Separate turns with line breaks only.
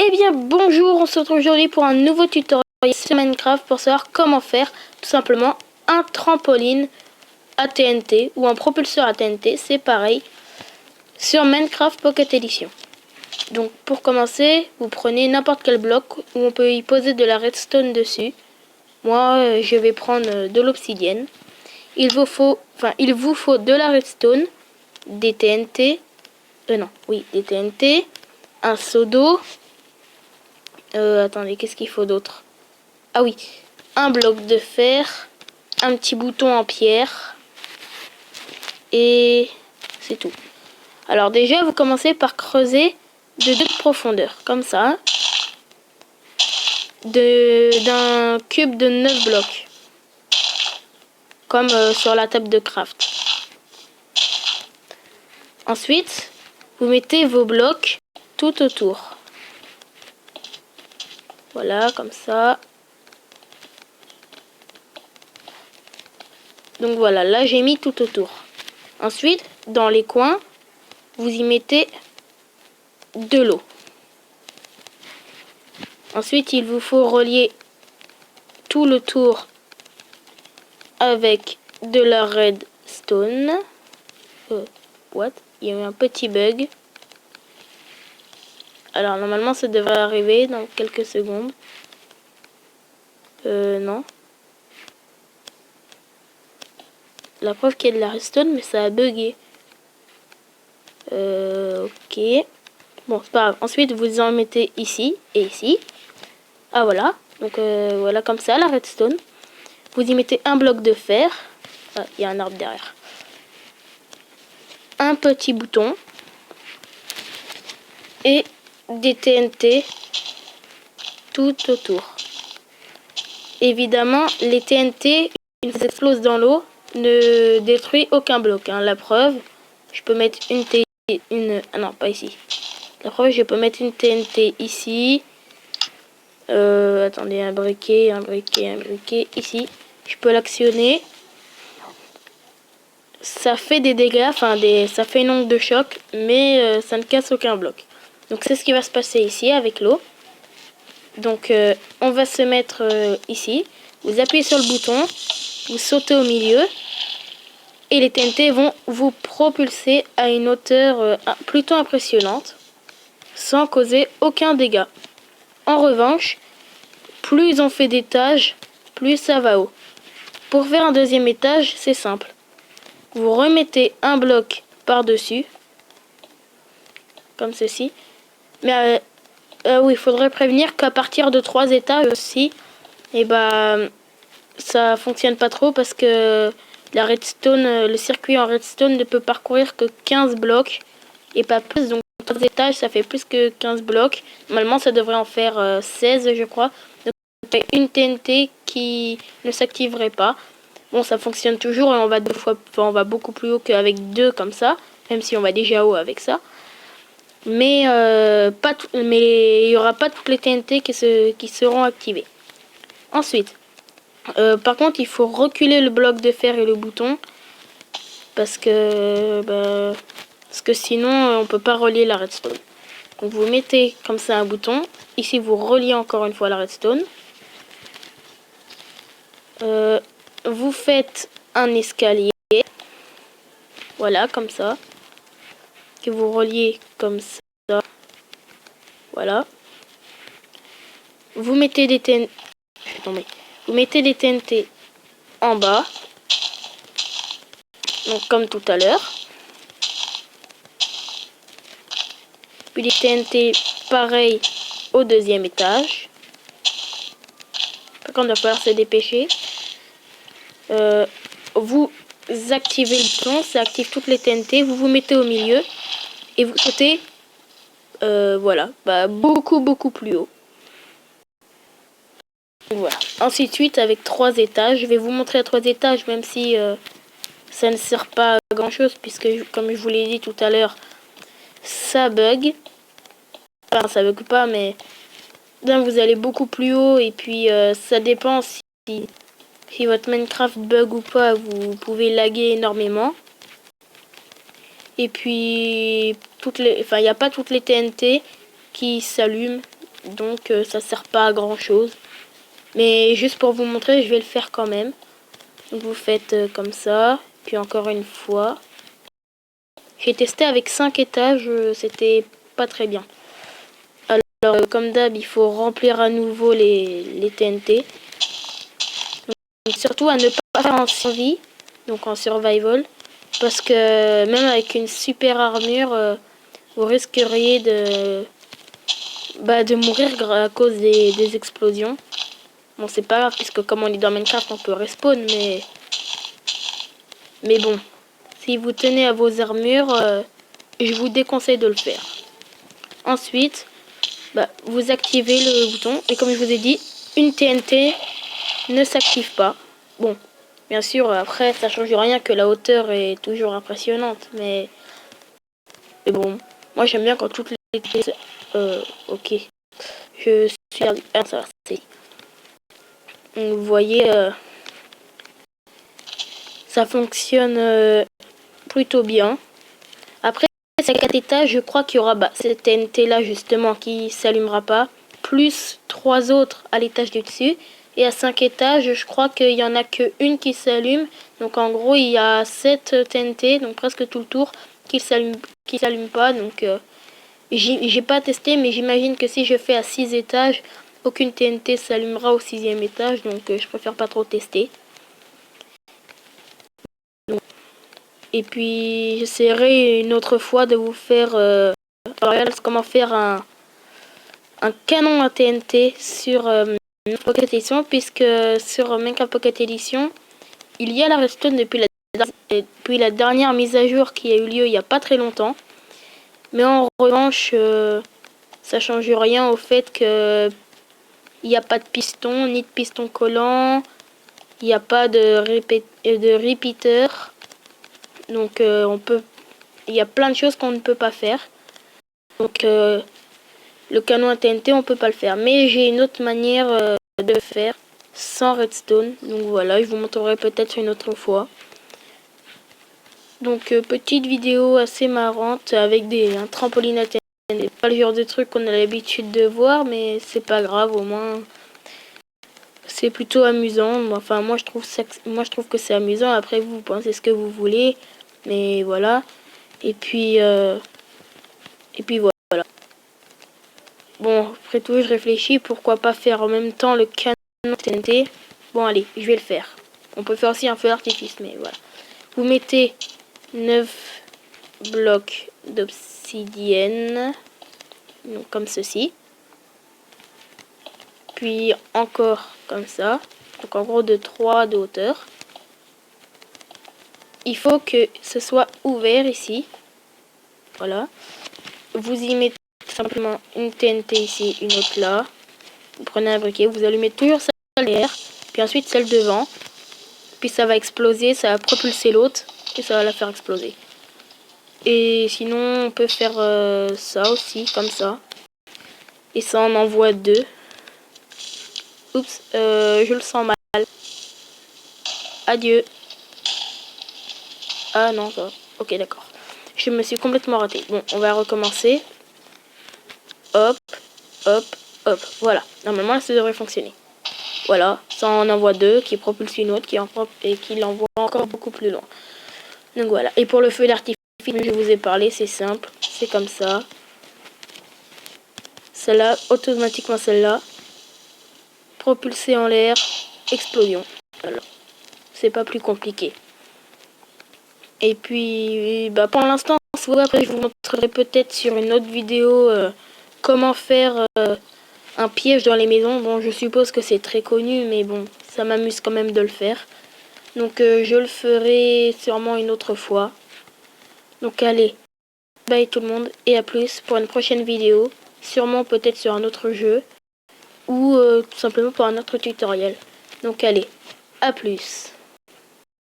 Eh bien bonjour, on se retrouve aujourd'hui pour un nouveau tutoriel sur Minecraft pour savoir comment faire tout simplement un trampoline à TNT ou un propulseur à TNT, c'est pareil, sur Minecraft Pocket Edition. Donc pour commencer, vous prenez n'importe quel bloc où on peut y poser de la redstone dessus. Moi je vais prendre de l'obsidienne. Il vous faut de la redstone, des TNT, des TNT, un seau d'eau. Attendez, qu'est-ce qu'il faut d'autre? Ah oui, un bloc de fer, un petit bouton en pierre, et c'est tout. Alors déjà, vous commencez par creuser de 2 profondeurs, comme ça, d'un cube de 9 blocs, comme sur la table de craft. Ensuite, vous mettez vos blocs tout autour. Voilà, comme ça. Donc voilà, là j'ai mis tout autour. Ensuite, dans les coins, vous y mettez de l'eau. Ensuite, il vous faut relier tout le tour avec de la redstone. What? Il y a eu un petit bug. Alors, normalement, ça devrait arriver dans quelques secondes. Non. La preuve qu'il y a de la redstone, mais ça a bugué. Ok. Bon, c'est pas grave. Ensuite, vous en mettez ici et ici. Ah, voilà. Donc, voilà, comme ça, la redstone. Vous y mettez un bloc de fer. Ah, il y a un arbre derrière. Un petit bouton. Et des TNT tout autour. Évidemment, les TNT, ils explosent dans l'eau, ne détruisent aucun bloc. Hein. La preuve, je peux mettre ah non, pas ici. La preuve, je peux mettre une TNT ici. Attendez, un briquet, ici. Je peux l'actionner. Ça fait des dégâts, ça fait une onde de choc, mais ça ne casse aucun bloc. Donc c'est ce qui va se passer ici avec l'eau. Donc on va se mettre ici. Vous appuyez sur le bouton, vous sautez au milieu et les TNT vont vous propulser à une hauteur plutôt impressionnante sans causer aucun dégât. En revanche, plus on fait d'étages, plus ça va haut. Pour faire un deuxième étage, c'est simple. Vous remettez un bloc par-dessus, comme ceci. Mais oui, il faudrait prévenir qu'à partir de 3 étages aussi, ça fonctionne pas trop parce que la redstone, le circuit en redstone ne peut parcourir que 15 blocs et pas plus. Donc 3 étages, ça fait plus que 15 blocs. Normalement, ça devrait en faire 16, je crois. Donc il y a une TNT qui ne s'activerait pas. Bon, ça fonctionne toujours et on va beaucoup plus haut qu'avec 2 comme ça, même si on va déjà haut avec ça. Mais il n'y aura pas toutes les TNT qui seront activées. Ensuite, par contre, il faut reculer le bloc de fer et le bouton parce que sinon on peut pas relier la redstone. Donc vous mettez comme ça un bouton. Ici, vous reliez encore une fois la redstone. Vous faites un escalier. Voilà, comme ça. Que vous reliez comme ça. Voilà. Vous mettez des TNT. Vous mettez des TNT en bas. Donc comme tout à l'heure. Puis les TNT pareil au deuxième étage. Par contre, il va falloir se dépêcher. Vous activez le bouton, ça active toutes les TNT. Vous vous mettez au milieu et vous sautez. Voilà, beaucoup plus haut. Voilà. Ainsi de suite avec 3 étages. Je vais vous montrer à 3 étages, même si ça ne sert pas à grand chose, puisque comme je vous l'ai dit tout à l'heure, ça bug. Enfin, ça bug pas, mais là vous allez beaucoup plus haut et puis ça dépend si votre Minecraft bug ou pas, vous pouvez laguer énormément. Et puis il n'y a pas toutes les TNT qui s'allument. Donc ça sert pas à grand chose. Mais juste pour vous montrer, je vais le faire quand même. Donc vous faites comme ça. Puis encore une fois. J'ai testé avec 5 étages, c'était pas très bien. Alors comme d'hab, il faut remplir à nouveau les TNT. Donc, surtout à ne pas faire en survie, donc en survival. Parce que même avec une super armure, vous risqueriez de mourir à cause des explosions. Bon, c'est pas grave, puisque comme on est dans Minecraft, on peut respawn, mais bon. Si vous tenez à vos armures, je vous déconseille de le faire. Ensuite, vous activez le bouton. Et comme je vous ai dit, une TNT ne s'active pas. Bon, bien sûr, après, ça change rien que la hauteur est toujours impressionnante. Mais bon, moi j'aime bien quand toutes les TNT... ok. Je suis... Ah, ça va, c'est... Vous voyez, ça fonctionne plutôt bien. Après, ces 4 étages, je crois qu'il y aura cette TNT là justement qui s'allumera pas, plus 3 autres à l'étage du dessus. Et à 5 étages, je crois qu'il y en a qu'une qui s'allume. Donc en gros, il y a 7 TNT, donc presque tout le tour, qui s'allument pas. Donc j'ai pas testé, mais j'imagine que si je fais à 6 étages, aucune TNT s'allumera au 6e étage. Donc je préfère pas trop tester. Donc, et puis j'essaierai une autre fois de vous faire comment faire un canon à TNT sur Pocket Edition, puisque sur Minecraft Pocket Edition, il y a la redstone depuis la dernière mise à jour qui a eu lieu il n'y a pas très longtemps. Mais en revanche, ça change rien au fait que il n'y a pas de piston, ni de piston collant, il n'y a pas de repeater. Donc il y a plein de choses qu'on ne peut pas faire. Donc le canon à TNT, on peut pas le faire. Mais j'ai une autre manière de le faire sans redstone. Donc voilà, je vous montrerai peut-être une autre fois. Donc petite vidéo assez marrante avec un trampoline à TNT. Pas le genre de truc qu'on a l'habitude de voir, mais c'est pas grave, au moins c'est plutôt amusant. Enfin moi je trouve que c'est amusant. Après vous pensez ce que vous voulez, mais voilà. Et puis voilà. Bon, après tout, je réfléchis, pourquoi pas faire en même temps le canon TNT. Bon, allez, je vais le faire. On peut faire aussi un feu d'artifice, mais voilà. Vous mettez 9 blocs d'obsidienne, donc comme ceci. Puis encore comme ça. Donc en gros de 3 de hauteur. Il faut que ce soit ouvert ici. Voilà. Vous y mettez simplement une TNT ici, une autre là. Vous prenez un briquet, vous allumez toujours celle derrière, puis ensuite celle devant. Puis ça va exploser, ça va propulser l'autre et ça va la faire exploser. Et sinon on peut faire ça aussi, comme ça. Et ça en envoie 2. Oups, je le sens mal. Adieu. Ah non, ça va. Ok, d'accord. Je me suis complètement raté. Bon, on va recommencer. Hop, hop, hop. Voilà. Normalement, ça devrait fonctionner. Voilà. Ça en envoie 2 qui propulse une autre et qui l'envoie encore beaucoup plus loin. Donc voilà. Et pour le feu d'artifice, je vous ai parlé, c'est simple. C'est comme ça. Celle-là, automatiquement celle-là. Propulsée en l'air. Explosion. Voilà. C'est pas plus compliqué. Et puis, pour l'instant, après je vous montrerai peut-être sur une autre vidéo comment faire un piège dans les maisons. Bon, je suppose que c'est très connu, mais bon, ça m'amuse quand même de le faire. Donc, je le ferai sûrement une autre fois. Donc, allez, bye tout le monde et à plus pour une prochaine vidéo. Sûrement peut-être sur un autre jeu ou tout simplement pour un autre tutoriel. Donc, allez, à plus.